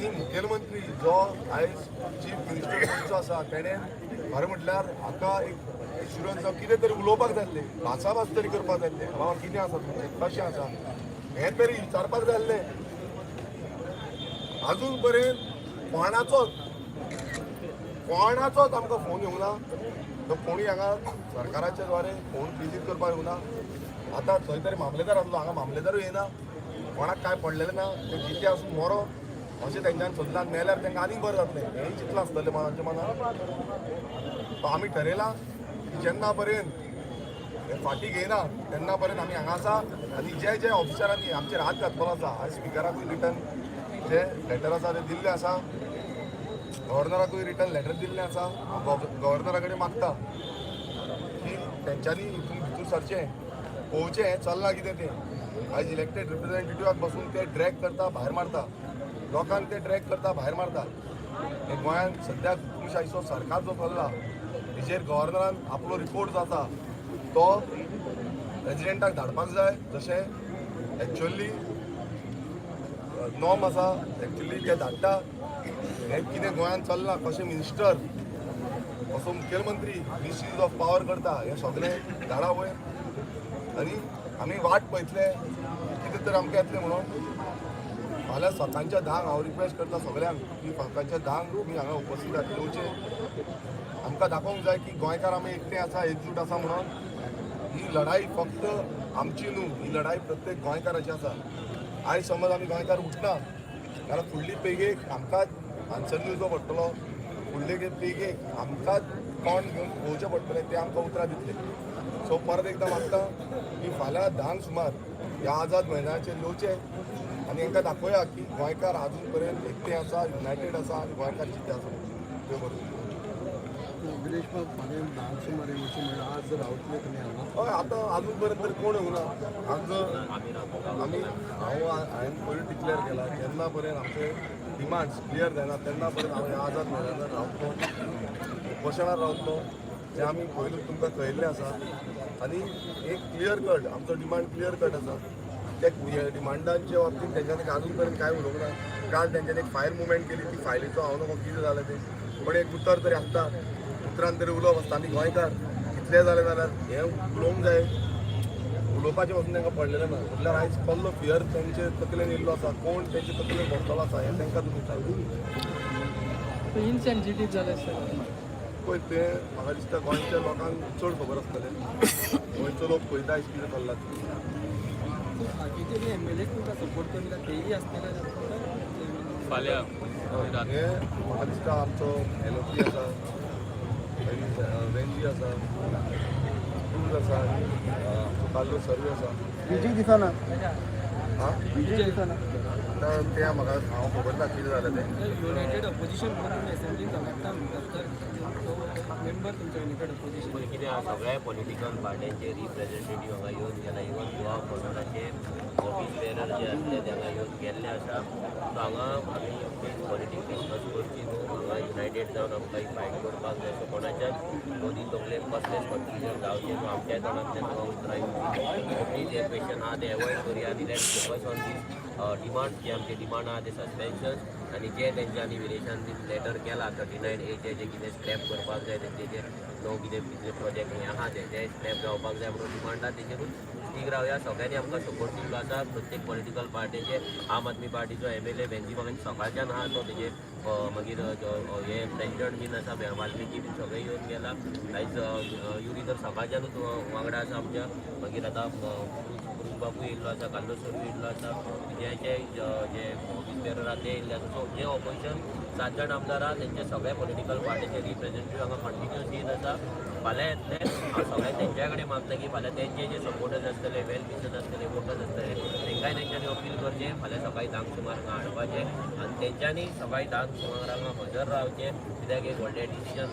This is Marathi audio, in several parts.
आणि मुखेलमंत्री जो आयज चीफ मिनिस्टर गोंयचो आसा तेणें खरें म्हटल्यार हाका एक एश्युरन्स जावं कितें तरी उलोवपाक जाय आसलें, भासाभास तरी करपाक जाय आसलें, बाबा कितें आसा तुमचें कशें आसा हें तरी विचारपाक जाय आसलें. अजून पर्यंत कोणाचोच आमकां फोन येवंक ना. तो कोणी हांगा सरकाराच्या द्वारे फोन विजीट करपाक येवंक ना. आतां खंय तरी मामलेदार आसलो, हांगा मामलेदारूय येना, कोणाक काय पडलेलें ना, ते जिते आसून मरो अशें तेंच्यान सोदलां. मेल्यार तेंकां आनीक बरें जातलें हेंय चिंतलां आसतलें मनाच्या मनान. सो आमी ठरयलां की जेन्ना पर्यंत हे फाटी घेयना तेन्ना पर्यंत आमी हांगा आसा. आनी जे जे ऑफिसरांनी आमचेर हात घातलेलो आसा, आयज स्पिकराकूय रिटर्न जे लेटर आसा ते दिल्लें आसा, गव्हर्नराकूय रिटर्न लेटर दिल्लें आसा. गव्हर्नरा कडेन मागता की तेंच्यांनी हितून भितर सरचें, पळोवचें हें चल्लां कितें तें. आयज इलेक्टेड रिप्रेझेंटेटिव्हाक बसून ते ड्रॅग करता, भायर मारता, लोकांक ते ड्रॅग करता, भायर मारता. हे गोंयांत सद्याक हुकुमशाहीचो सरकार जो चल्ला हेजेर गव्हर्नरान आपलो रिपोर्ट जो आसा तो प्रेजिडेंटाक धाडपाक जाय. जशें एक्च्युअली नॉर्म आसा एक्च्युअली ते धाडटा. हें कितें गोंयांत चल्लां, कशें मिनिस्टर कसो मुखेलमंत्री मिसयूज ऑफ पावर करता हें सगळें धाडा वयर. आनी आमी वाट पळयतले कितें तरी आमकां येतलें म्हणून. फाल्यां सकाळच्या 10 हांव रिक्वेस्ट करता सगळ्यांक की सकाळच्या 10 तुमी हांगा उपस्थित येवचे. आमकां दाखोवंक जाय की गोंयकार आमी एकटे आसा, एकजूट आसा म्हणून. ही लढाई फक्त आमची न्हू, ही लढाई प्रत्येक गोंयकाराची आसा. आयज समज आमी गोंयकार उठना जाल्यार फुडली पिळगेक आमकांच आन्सर दिवचो पडटलो. फुडले पिळगेक आमकांच तोंड घेवन पळोवचें पडटलें, ते आमकां उतरां दितले. सो परत एकदां मागता की फाल्यां 10 सुमार ह्या आझाद मैदानाचेर येवचें आनी हांकां दाखोवया की गोंयकार आजून पर्यंत एकटे आसा, युनायटेड आसा आनी गोंयकार जिते आसा. देव बरें. विदेश फाल्यां 10 सुमार येवचें म्हणल्यार आज रावतले तुमी हांगा? हय, आतां आजून पर्यंत तरी कोण येवना. आज हांवें पयलीं डिक्लेअर केला जेन्ना पर्यंत आमचे डिमांड्स क्लियर जायना तेन्ना पर्यंत हांव ह्या आझाद मैदानार रावतलो, उपोशणार रावतलो. जे आमी पयलीं तुमकां कळयल्लें आसा. आनी एक क्लियर कट आमचो डिमांड क्लियर कट आसा. त्या डिमांडांच्या बाबतींत तेंच्यांनी आजून पर्यंत कांय उलोवंक ना. काल तेंच्यांनी एक फायल मुवमेंट केली, ती फायलीचो हांव नको कितें जालें तें, पण एक उतर तरी आसता. उतरान तरी उलोवप आसता. आमी गोंयकार कितलें जालें जाल्यार हें उलोवंक जाय. उलोवपाचें वचून तांकां पडलेलें ना. म्हटल्यार आयज कसलो फियर तेंचे तकलेन येयल्लो आसा, कोण तेंचे तकलेन बसतलो आसा हें तांकां तुमी सांगूं. इनसेन्सिटीव जालें सर. पळय तें म्हाका दिसता गोंयच्या लोकांक चड खबर आसतलें. गोंयचो लोक पळयता आयज कितें चल्लां तें. बाकीचे जे MLA तुमकां सपोर्ट करता तेयी आसतले फाल्यां हे म्हाका दिसता आमचो LOP आसा, वेंजी आसा, क्रूज आसा, काल्लो सर्वे आसा. विजय दिसना हां विजय दिसना आतां तें म्हाका हांव खबर ना कितें जालें तें. युनायटेड अपोजिशन म्हणून असेंब्लीन सांगता म्हणटात तर मेंबर तुमच्या युनायटेड अपोजिशन पळय कितें आसा, सगळ्या पॉलिटिकल पार्ट्यांचे रिप्रेझेंटेटीव हांगा येवन गेला. इवन गोवा कॉर्नराचे ऑफीस बेरर जे आसले ते हांगा येवन गेल्ले आसा. सो हांगा आमी पॉलिटिक्स डिस्कस करची न्हू, हांगा युनायटेड जावन आमकां ही फायट करपाक जाय. सो कोणाच्याच दोनी तकलेन कसलेंच कन्फ्युजन जावचें न्हू. आमच्या तोंडांतल्यान हांगा उतरां येवची. कोंकणी जे क्वेश्चन आहा ते एवॉयड करया आनी let's focus on these demand जे आमचे डिमांड आहा ते सस्पेन्शन आनी जे तेंच्यांनी विदेशान लेटर केला 39A जे कितें स्क्रॅप करपाक जाय तेंचे जे नवो कितें बिजनेस प्रोजेक्ट हें आहा ते स्क्रॅप जावपाक जाय म्हणून डिमांड आहा तेजेरूच स्टीक रावया. सगळ्यांनी आमकां सपोर्ट दिल्लो आसा. प्रत्येक पॉलिटिकल पार्टीचे आम आदमी पार्टीचो MLA बेंजी म्हाका सकाळच्यान आहा तो तेजे मागीर हे प्रेसिडेंट बीन आसा वाल्मिकी बीन सगळे येवन गेला. आयज युरी तर सकाळच्यानूच वांगडा आसा आमच्या. मागीर आतां बाबू येयल्लो आसा, काल्लो सर्वी येयल्लो आसा, जे ऑफीस बेरर आहा ते येयल्ले आसा. सो जे ऑपोजिशन 7 जाण आमदार आहा तेंचे सगळे पॉलिटिकल पार्टीचे रिप्रेझेंटेटीव हांगा कंटिन्युअस येत आसा. फाल्यां येतले. हांव सगळ्या तेंच्या कडेन मागता की फाल्यां तेंचे जे सपोर्टर्स आसतले, वेल विशर्स आसतले, वोटर्स आसतले तेंकांय तेंच्यांनी अपील करचें फाल्यां सकाळीं 10 सुमार हांगा हाडपाचें आनी तेंच्यांनी सकाळीं 10 सुमार हांगा हजर रावचें. कित्याक एक व्हडलें डिसिजन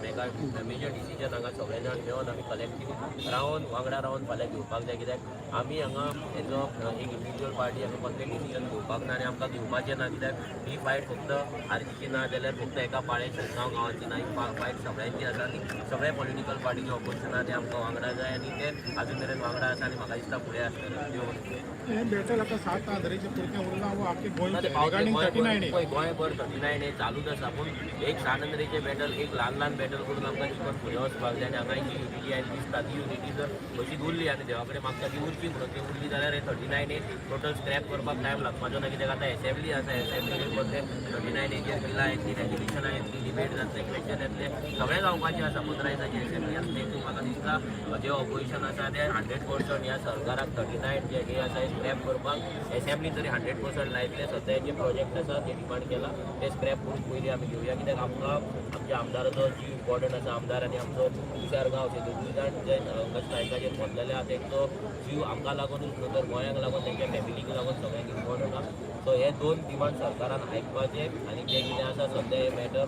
मेजर डिसिजन हांगा सगळे जाण मेळोन आमी कलेक्टिव्ह रावन वांगडा रावन फाल्यां घेवपाक जाय. कित्याक आमी हांगा एजो एक इंडिविज्युअल पार्टी हांगा कसलें डिसिजन घेवपाक ना आनी आमकां घेवपाचें ना. कित्याक ही फायट फक्त आरसीची ना जाल्यार फक्त एका पाळे शिरगांव गांवांची ना. ही फायट सगळ्यांची आसा. ती सगळे पॉलिटिकल पार्टी पॉलिटिकल ऑपोजिशन आहा ते आमकां वांगडा जाय आनी ते अजून मेरेन वांगडा आसा आनी म्हाका दिसता फुडें आसतले देव बरें. हे भेटेल आता 7 आधारीच्या पुरत्या उरला वो आख्खे गोंय गोंयभर रिगार्डिंग 39 गोंयभर 39 हे चालूच आसा पूण एक 7 नंबरीचे बॅटल एक ल्हान ल्हान बॅटल करून आमकां दिसता फुडें वचपाक जाय आनी हांगा जी युनिटी आनी दिसता ती युनिटी जर अशीच उरली आनी देवा कडेन मागता ती उरची म्हणून ती उरली जाल्यार हे 39 हे टोटल स्क्रॅप करपाक टायम लागपाचो ना कित्याक आतां एसेंब्ली आसा एसेंब्लीचेर पडले 39 हेचेर बिलां येतली रेजोल्युशनां येतली डिबेट जातले क्वेश्चन येतले सगळें जावपाचें आसा 15 दिसाची एसेंब्ली आसा देखून म्हाका दिसता जे ऑपोजिशन आसा ते 100% ह्या सरकाराक 39 जे हे आसा स्क्रॅप करपाक एसेंब्ली तरी 100% लायतले सद्याचे प्रोजेक्ट आसा ते डिमांड केला ते स्क्रॅप करून पयलीं आमी घेवया कित्याक आमकां आमच्या आमदाराचो जीव इम्पॉर्टंट आसा आमदार आनी आमचो तुषार गांव हे दोगूय जाण जे स्ट्रायकाचेर मरलेले आहा तेंचो जीव आमकां लागूनच न्हू तर गोंयांक लागून तेंच्या फॅमिलीक लागून सगळ्यांक इम्पॉर्टंट आहा सो हे दोन डिमांड सरकारान आयकपाचे आनी जे कितें आसा सद्या हे मॅटर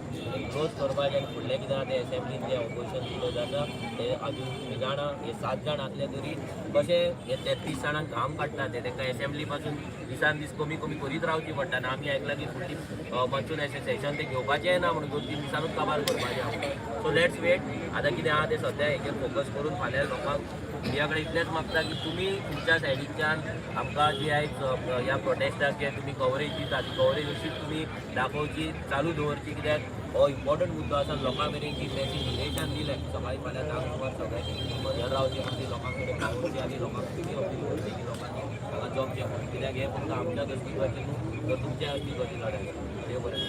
क्लोज करपाचें आनी फुडलें कितें आहा तें एसेंब्लीन जे ऑपोजिशन क्लोज आसा ते अजून तुमी जाणा हे 7 जाण आसले तरी कशें हे 33 जाणांक घाम काडटा ते तांकां एसेंब्ली पासून दिसान दीस कमी कमी करीत रावची पडटा आनी आमी आयकलां की फुडली मातसून सेशन ते घेवपाचें ना म्हणून 2-3 दिसांनूच काबार करपाचें आमकां सो लेट्स वेट आतां कितें आहा तें सद्या हेचेर फोकस करून फाल्यां लोकांक मीडिया कडेन इतलेंच मागता की तुमी तुमच्या सायडीच्यान आमकां जी आयज ह्या प्रोटेस्टाक जे तुमी कवरेज दिता ती कवरेज अशीच तुमी दाखोवची चालू दवरची कित्याक हो इम्पॉर्टंट मुद्दो आसा लोकां मेरेन जी मॅसेज रिलेशन दिलें सकाळीं फाल्यां 10 नंबर सगळ्यांनी घर रावची आमची लोकां कडेन पावोवची आनी लोकांक कितें अपील करची की लोकांनी हांगा जॉब जे कित्याक हे फक्त आमच्याच अस्तित्वाची न्हू तर तुमच्या अस्तित्वाची लढाई देव बरें.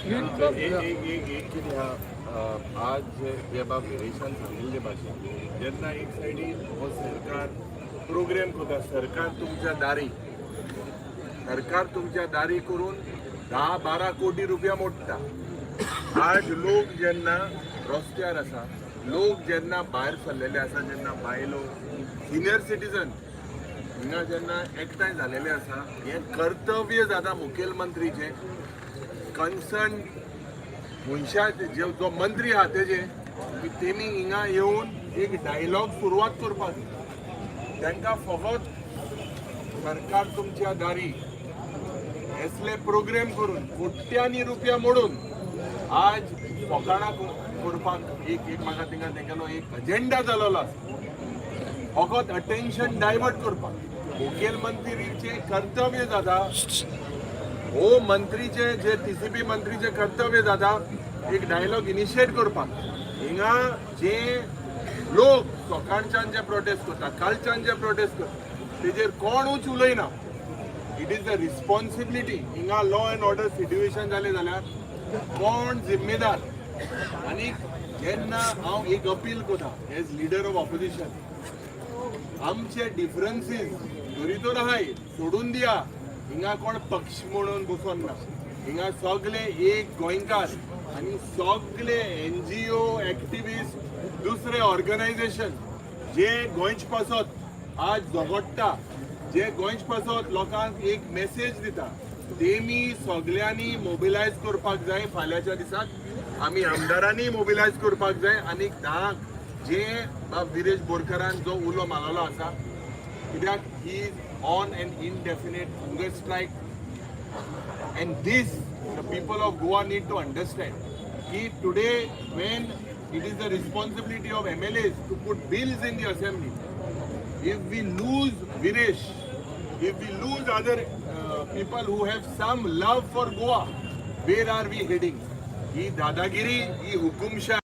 आज जे बाब विरेशान सांगिल्ले भाशेन जेन्ना एक सायडीन हो सरकार प्रोग्राम करता सरकार तुमच्या दारी करून 10-12 कोटी रुपया मोडटा. आज लोक जेन्ना रस्त्यार आसा लोक जेन्ना भायर सरलेले आसा जेन्ना बायलो सिनियर सिटीजन हिंगा जेन्ना एकठांय जालेले आसा हें कर्तव्य जाता मुखेलमंत्रीचें कन्सर्न मनशा जो मंत्री आहा तेजे की तेमी हिंगा येवन एक डायलॉग सुरवात करपाक तांकां फकत सरकार तुमच्या दारी असले प्रोग्राम करून कोट्यांनी रुपया मोडून आज फकाणां करपाक एक म्हाका तेंगेलो एक अजेंडा जालोलो आसा फकत अटेन्शन डायवर्ट करपाक मुखेलमंत्रीचे कर्तव्य जाता हो मंत्रीचे जे TCP मंत्रीचे कर्तव्य जाता एक डायलॉग इनिशिएट करपाक हिंगा जे लोक सकाळच्यान जे प्रोटेस्ट करता कालच्यान जे प्रोटेस्ट करता तेजेर कोणूच उलयना. इट इज द रिस्पॉन्सिबिलिटी हिंगा लॉ अँड ऑर्डर सिट्युएशन जालें जाल्यार कोण जिम्मेदार आनी जेन्ना हांव एक अपील करता एज लिडर ऑफ ऑपोजिशन आमचे डिफरन्सीस तरी आहाय सोडून दिया हिंगा कोण पक्ष म्हणून बसोन ना हिंगा सगळे एक गोंयकार आनी सगळे NGO एक्टिविस्ट दुसरे ऑर्गनायझेशन जे गोंयच पासत आज झगडटा जे गोंयच पासत लोकांक एक मेसेज दिता तेमी सगळ्यांनी मोबिलायज करपाक जाय. फाल्यांच्या दिसाक आमी आमदारांनी मोबिलायज करपाक जाय आनी जे विरेश बोरकरान जो उलो मारलेलो आसा कित्याक he is on an indefinite hunger strike and this the people of Goa need to understand कि today when it is the responsibility of MLAs to put bills in the assembly, if we lose Viresh, if we lose other people who have some love for Goa, where are we heading? ही दादागिरी ही हुकुमशाही